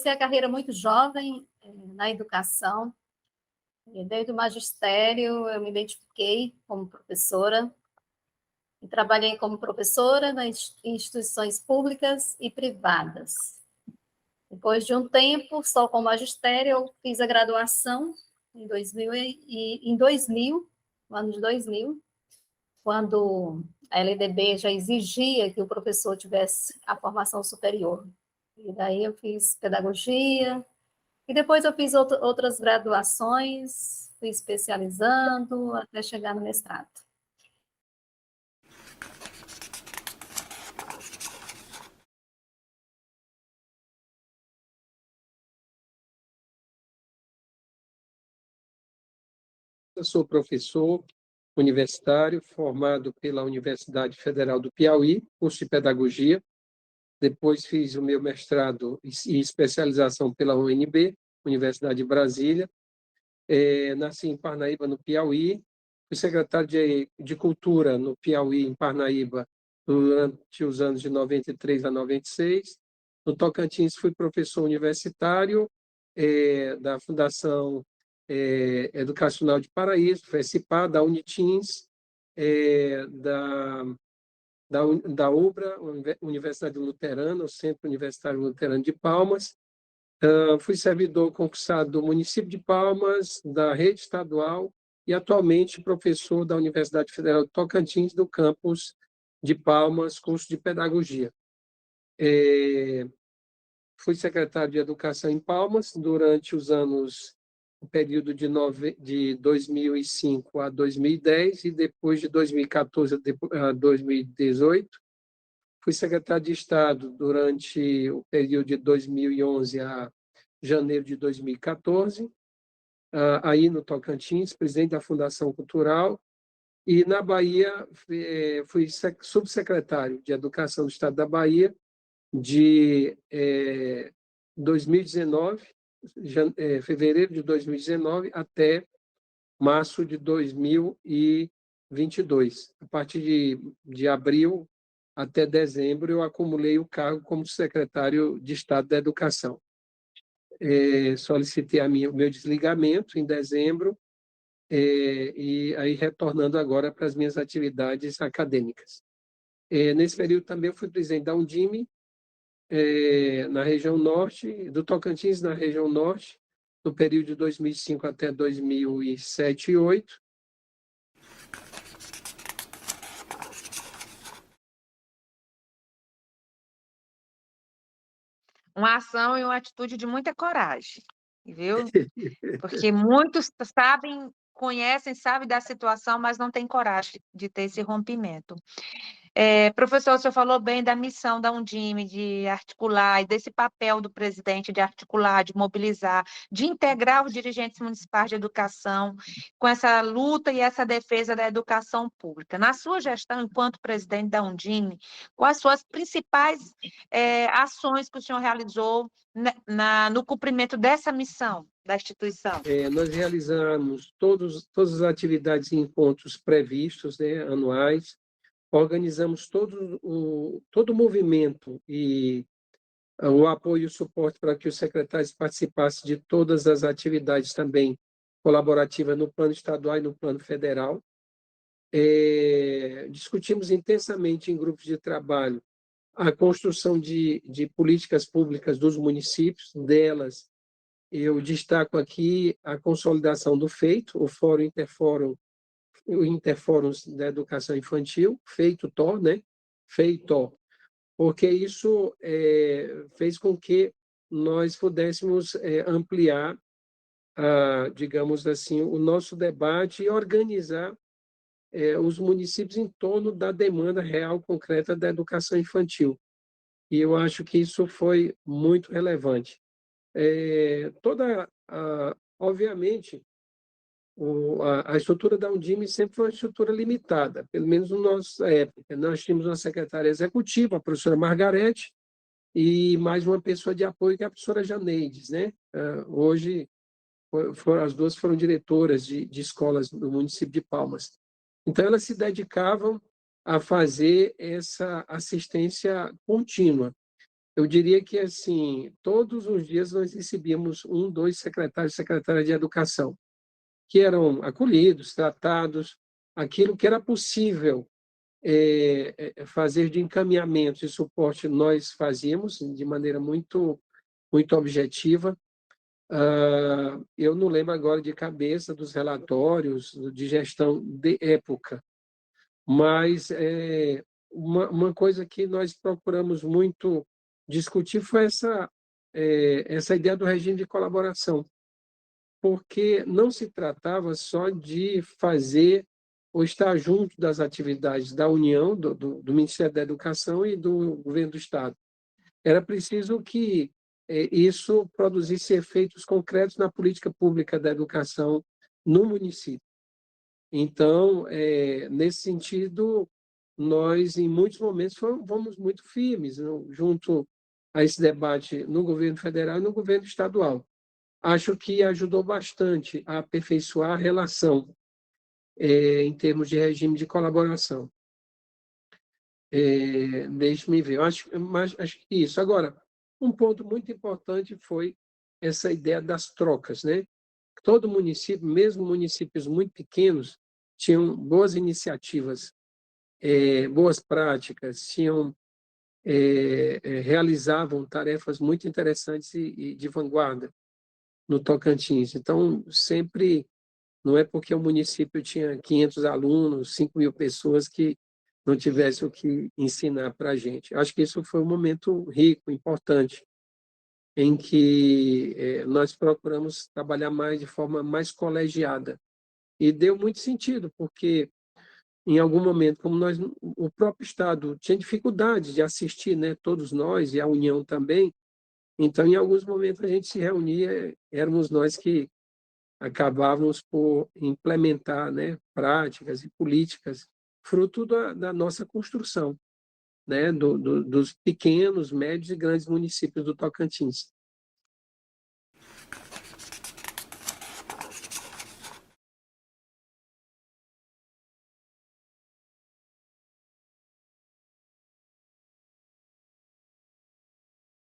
comecei a carreira muito jovem na educação. Desde o magistério, eu me identifiquei como professora e trabalhei como professora nas instituições públicas e privadas. Depois de um tempo, só com magistério, eu fiz a graduação em 2000, no ano de 2000, quando a LDB já exigia que o professor tivesse a formação superior. E daí eu fiz pedagogia, e depois eu fiz outras graduações, fui especializando até chegar no mestrado. Eu sou professor universitário formado pela Universidade Federal do Piauí, curso de pedagogia. Depois fiz o meu mestrado e especialização pela UNB, Universidade de Brasília. Nasci em Parnaíba, no Piauí. Fui secretário de Cultura no Piauí, em Parnaíba, durante os anos de 93 a 96. No Tocantins, fui professor universitário da Fundação Educacional de Paraíso, FECIPA, da Unitins, da UBRA, Universidade Luterana, o Centro Universitário Luterano de Palmas. Fui servidor concursado do município de Palmas, da rede estadual, e atualmente professor da Universidade Federal de Tocantins, do campus de Palmas, curso de pedagogia. Fui secretário de Educação em Palmas durante o período de 2005 a 2010 e depois de 2014 a 2018. Fui secretário de Estado durante o período de 2011 a janeiro de 2014, aí no Tocantins, presidente da Fundação Cultural, e na Bahia fui subsecretário de Educação do Estado da Bahia de 2019, fevereiro de 2019 até março de 2022. A partir de abril até dezembro, eu acumulei o cargo como secretário de Estado da Educação. Solicitei o meu desligamento em dezembro, e aí retornando agora para as minhas atividades acadêmicas. Nesse período também eu fui presidente da Undime, na região norte, do Tocantins, na região norte, no período de 2005 até 2007 e 2008. Uma ação e uma atitude de muita coragem, viu? Porque muitos conhecem, sabem da situação, mas não têm coragem de ter esse rompimento. Professor, o senhor falou bem da missão da Undime de articular e desse papel do presidente de articular, de mobilizar, de integrar os dirigentes municipais de educação com essa luta e essa defesa da educação pública. Na sua gestão, enquanto presidente da Undime, quais são as principais ações que o senhor realizou no cumprimento dessa missão da instituição? Nós realizamos todas as atividades e encontros previstos, né, anuais. Organizamos todo o movimento e o apoio e o suporte para que os secretários participassem de todas as atividades também colaborativas no plano estadual e no plano federal. Discutimos intensamente em grupos de trabalho a construção de políticas públicas dos municípios. Delas, eu destaco aqui a consolidação do FEITO, o Interfóruns da Educação Infantil, FEITO-TO, né? FEITO, porque isso fez com que nós pudéssemos ampliar, digamos assim, o nosso debate e organizar os municípios em torno da demanda real, concreta da educação infantil. E eu acho que isso foi muito relevante. Obviamente, a estrutura da Undime sempre foi uma estrutura limitada, pelo menos na nossa época. Nós tínhamos uma secretária executiva, a professora Margarete, e mais uma pessoa de apoio, que é a professora Janeides, né? Hoje, as duas foram diretoras de escolas do município de Palmas. Então, elas se dedicavam a fazer essa assistência contínua. eu diria que, assim, todos os dias nós recebíamos um, dois secretários e secretárias de educação, que eram acolhidos, tratados, aquilo que era possível fazer de encaminhamento e suporte nós fazíamos de maneira muito objetiva. Eu não lembro agora de cabeça dos relatórios de gestão de época, mas uma coisa que nós procuramos muito discutir foi essa ideia do regime de colaboração, porque não se tratava só de fazer ou estar junto das atividades da União, do Ministério da Educação e do Governo do Estado. Era preciso que isso produzisse efeitos concretos na política pública da educação no município. Então, nesse sentido, nós, em muitos momentos, fomos muito firmes junto a esse debate no governo federal e no governo estadual. Acho que ajudou bastante a aperfeiçoar a relação em termos de regime de colaboração. Deixe-me ver, acho que isso. Agora, um ponto muito importante foi essa ideia das trocas, né? Todo município, mesmo municípios muito pequenos, tinham boas iniciativas, boas práticas, realizavam tarefas muito interessantes e de vanguarda no Tocantins. Então, sempre, não é porque o município tinha 500 alunos, 5.000 pessoas que não tivesse o que ensinar para a gente. Acho que isso foi um momento rico, importante, em que nós procuramos trabalhar mais de forma mais colegiada. E deu muito sentido, porque em algum momento, como o próprio Estado tinha dificuldade de assistir, né, todos nós, e a União também, então, em alguns momentos, a gente se reunia, éramos nós que acabávamos por implementar, né, práticas e políticas, fruto da nossa construção, né, dos pequenos, médios e grandes municípios do Tocantins.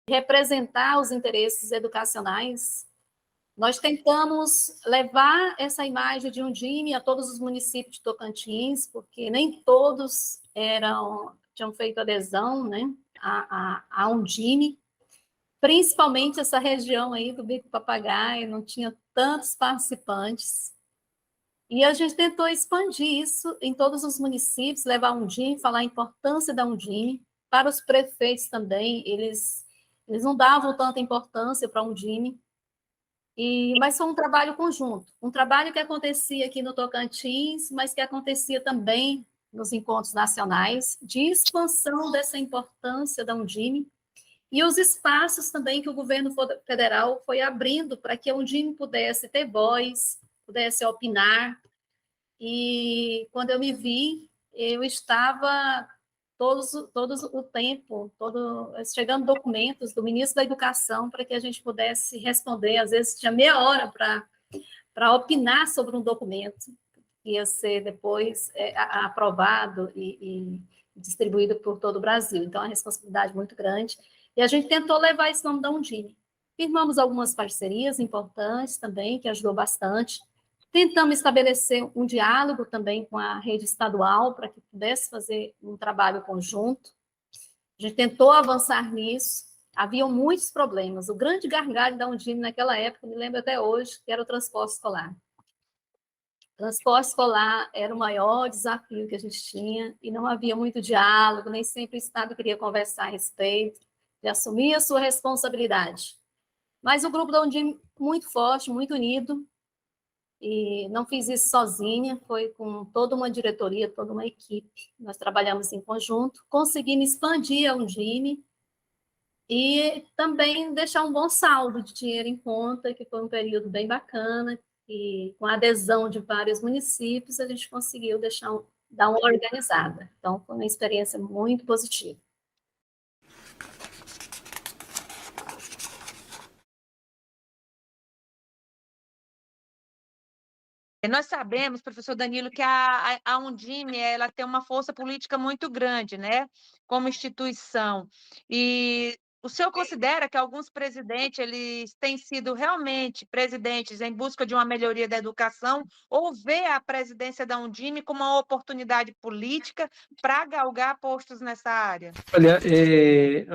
Representar os interesses educacionais. Nós tentamos levar essa imagem de Undime a todos os municípios de Tocantins, porque nem todos tinham feito adesão, né, a Undime, principalmente essa região aí do Bico Papagaio, não tinha tantos participantes. E a gente tentou expandir isso em todos os municípios, levar a Undime, falar a importância da Undime. Para os prefeitos também, eles não davam tanta importância para a Undime. Mas foi um trabalho conjunto, um trabalho que acontecia aqui no Tocantins, mas que acontecia também nos encontros nacionais, de expansão dessa importância da Undime, e os espaços também que o governo federal foi abrindo para que a Undime pudesse ter voz, pudesse opinar. E quando eu me vi, eu estava todos o tempo, chegando documentos do ministro da Educação para que a gente pudesse responder. Às vezes tinha meia hora para opinar sobre um documento que ia ser depois aprovado e distribuído por todo o Brasil. Então, é uma responsabilidade muito grande. E a gente tentou levar esse nome da Undime. Firmamos algumas parcerias importantes também, que ajudou bastante. Tentamos estabelecer um diálogo também com a rede estadual para que pudesse fazer um trabalho conjunto. A gente tentou avançar nisso. Haviam muitos problemas. O grande gargalo da Undime naquela época, me lembro até hoje, que era o transporte escolar. O transporte escolar era o maior desafio que a gente tinha e não havia muito diálogo, nem sempre o Estado queria conversar a respeito, de assumir a sua responsabilidade. Mas o grupo da Undime muito forte, muito unido, e não fiz isso sozinha, foi com toda uma diretoria, toda uma equipe. Nós trabalhamos em conjunto, conseguimos expandir a Undime e também deixar um bom saldo de dinheiro em conta, que foi um período bem bacana, e com a adesão de vários municípios, a gente conseguiu dar uma organizada. Então, foi uma experiência muito positiva. Nós sabemos, professor Danilo, que a Undime ela tem uma força política muito grande, né, como instituição. E o senhor considera que alguns presidentes eles têm sido realmente presidentes em busca de uma melhoria da educação ou vê a presidência da Undime como uma oportunidade política para galgar postos nessa área? Olha,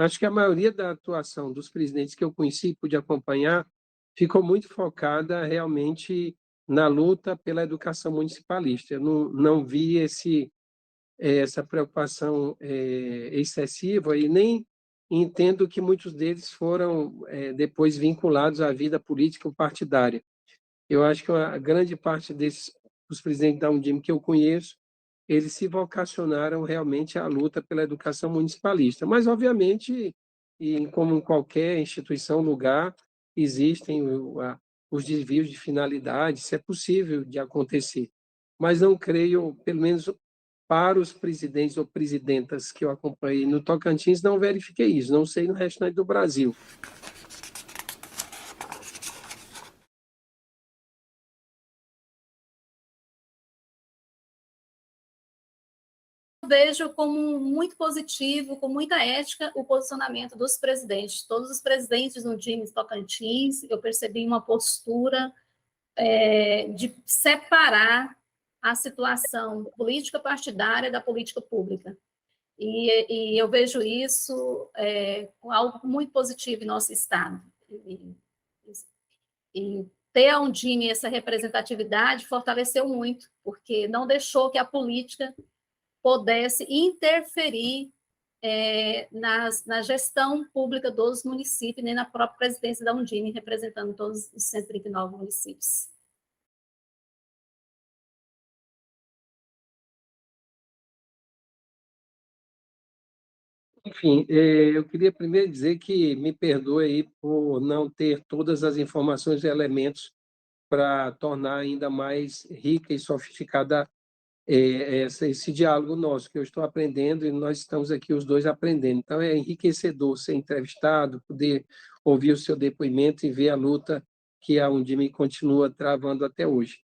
acho que a maioria da atuação dos presidentes que eu conheci e pude acompanhar ficou muito focada realmente na luta pela educação municipalista. Eu não vi essa preocupação excessiva e nem entendo que muitos deles foram depois vinculados à vida política ou partidária. Eu acho que a grande parte dos presidentes da Undime que eu conheço, eles se vocacionaram realmente à luta pela educação municipalista. Mas, obviamente, e como em qualquer instituição, lugar, existem os desvios de finalidade, isso é possível de acontecer. Mas não creio, pelo menos para os presidentes ou presidentas que eu acompanhei no Tocantins, não verifiquei isso, não sei no restante do Brasil. Vejo como muito positivo, com muita ética, o posicionamento dos presidentes. Todos os presidentes no Undime Tocantins, eu percebi uma postura de separar a situação política partidária da política pública. E eu vejo isso como algo muito positivo em nosso Estado. E ter a Undime essa representatividade fortaleceu muito, porque não deixou que a política pudesse interferir na gestão pública dos municípios, nem na própria presidência da Undime, representando todos os 139 municípios. Enfim, eu queria primeiro dizer que me perdoe aí por não ter todas as informações e elementos para tornar ainda mais rica e sofisticada esse diálogo nosso, que eu estou aprendendo e nós estamos aqui os dois aprendendo. Então, é enriquecedor ser entrevistado, poder ouvir o seu depoimento e ver a luta que a Undime continua travando até hoje.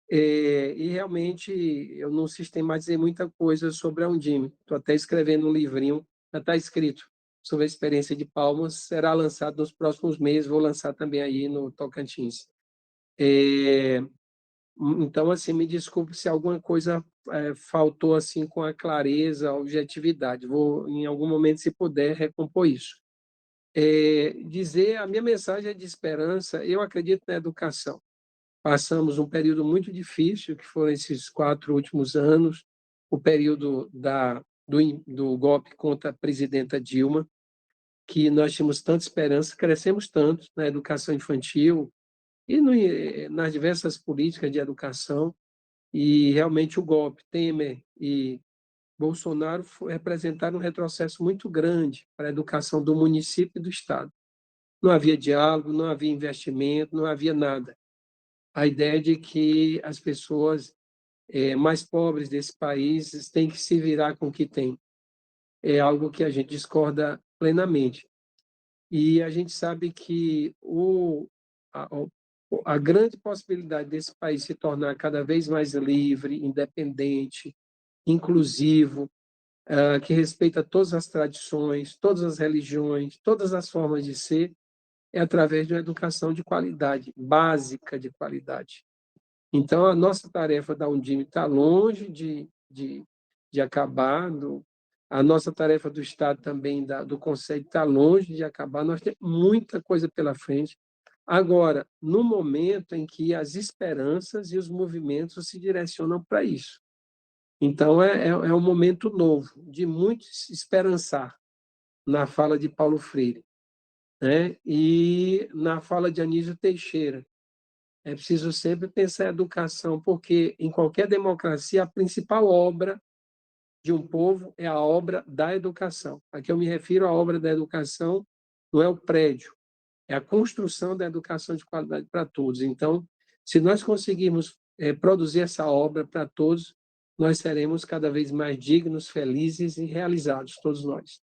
E realmente eu não sistematizei muita coisa sobre a Undime. Estou até escrevendo um livrinho, já está escrito, sobre a experiência de Palmas, será lançado nos próximos meses, vou lançar também aí no Tocantins. Então, assim, me desculpe se alguma coisa faltou assim com a clareza, a objetividade. Vou, em algum momento, se puder, recompor isso. A minha mensagem é de esperança. Eu acredito na educação. Passamos um período muito difícil, que foram esses 4 últimos anos, o período do golpe contra a presidenta Dilma, que nós tínhamos tanta esperança, crescemos tanto na educação infantil e nas diversas políticas de educação, e realmente o golpe, Temer e Bolsonaro representaram um retrocesso muito grande para a educação do município e do Estado. Não havia diálogo, não havia investimento, não havia nada. A ideia de que as pessoas mais pobres desse país têm que se virar com o que têm é algo que a gente discorda plenamente. E a gente sabe que a grande possibilidade desse país se tornar cada vez mais livre, independente, inclusivo, que respeita todas as tradições, todas as religiões, todas as formas de ser, é através de uma educação de qualidade, básica de qualidade. Então, a nossa tarefa da Undime está longe de acabar, a nossa tarefa do Estado também, do Conselho, está longe de acabar, nós temos muita coisa pela frente. Agora, no momento em que as esperanças e os movimentos se direcionam para isso. Então, é um momento novo, de muito se esperançar na fala de Paulo Freire, né? E na fala de Anísio Teixeira. É preciso sempre pensar em educação, porque em qualquer democracia, a principal obra de um povo é a obra da educação. Aqui eu me refiro à obra da educação, não é o prédio, é a construção da educação de qualidade para todos. Então, se nós conseguirmos produzir essa obra para todos, nós seremos cada vez mais dignos, felizes e realizados, todos nós.